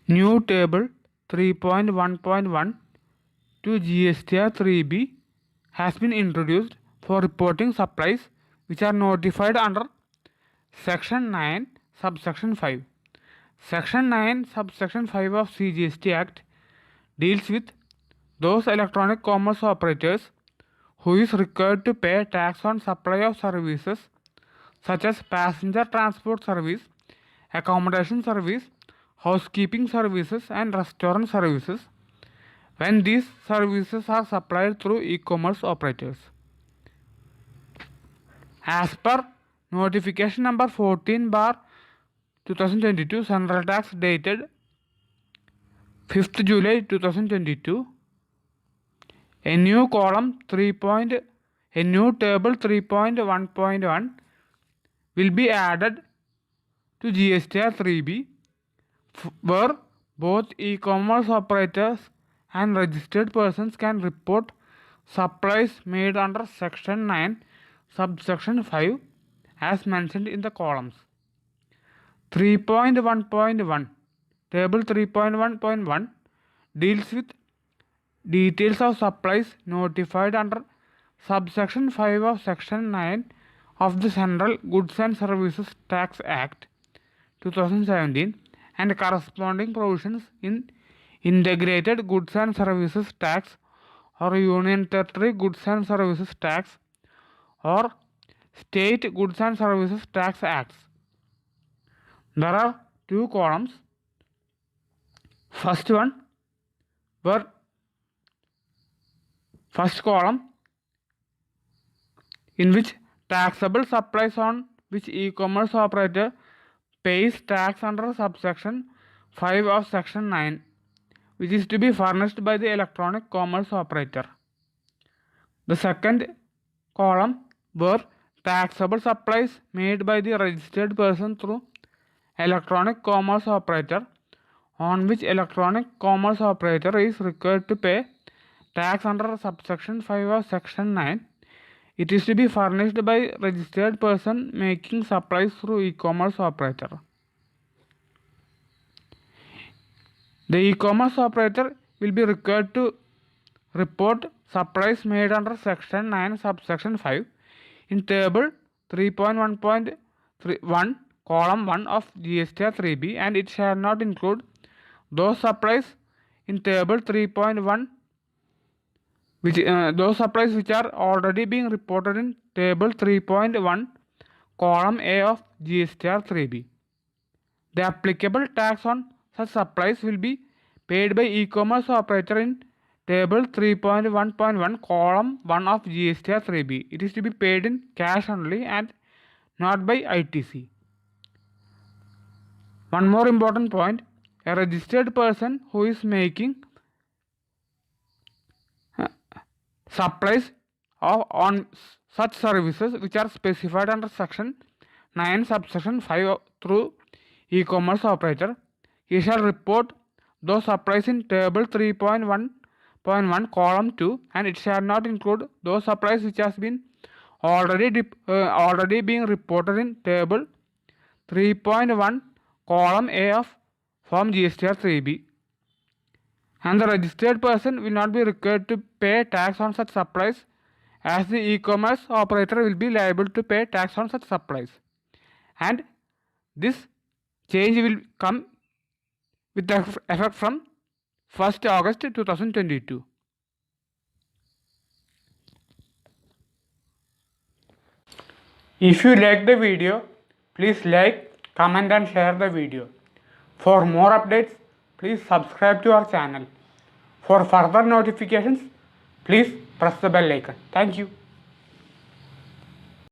New table 3.1.1 to GSTR 3B has been introduced for reporting supplies which are notified under Section 9 subsection 5. Section 9 subsection 5 of CGST Act deals with those electronic commerce operators who is required to pay tax on supply of services such as passenger transport service, accommodation service, housekeeping services and restaurant services when these services are supplied through e-commerce operators. As per notification number 14/2022 Central Tax dated 5th July 2022, a new column a new table 3.1.1 will be added to GSTR 3B where both e-commerce operators and registered persons can report supplies made under Section 9 subsection 5 as mentioned in the columns. 3.1.1 Table 3.1.1 deals with details of supplies notified under subsection 5 of Section 9 of the Central Goods and Services Tax Act 2017 and corresponding provisions in Integrated Goods and Services Tax or Union Territory Goods and Services Tax or State Goods and Services Tax Acts. There are two columns. First column in which taxable supplies on which e-commerce operator pays tax under subsection 5 of Section 9, which is to be furnished by the electronic commerce operator. The second column were taxable supplies made by the registered person through electronic commerce operator on which electronic commerce operator is required to pay tax under subsection 5 of Section 9. It is to be furnished by registered person making supplies through e-commerce operator. The e-commerce operator will be required to report supplies made under Section 9 subsection 5 in table 3.1.1 column 1 of GSTR 3B and it shall not include those supplies in table 3.1 those supplies which are already being reported in table 3.1 column A of GSTR 3B. The applicable tax on such supplies will be paid by e-commerce operator in table 3.1.1 column 1 of GSTR 3B. It is to be paid in cash only and not by ITC. One more important point, a registered person who is making supplies on such services which are specified under Section 9 subsection 5 through e-commerce operator, he shall report those supplies in table 3.1.1 column 2 and it shall not include those supplies which has been already being reported in table 3.1 column A of form GSTR 3B. And the registered person will not be required to pay tax on such supplies as the e-commerce operator will be liable to pay tax on such supplies. And this change will come with effect from 1st August 2022. If you like the video, please like, comment and share the video. For more updates, please subscribe to our channel. For further notifications, please press the bell icon. Thank you.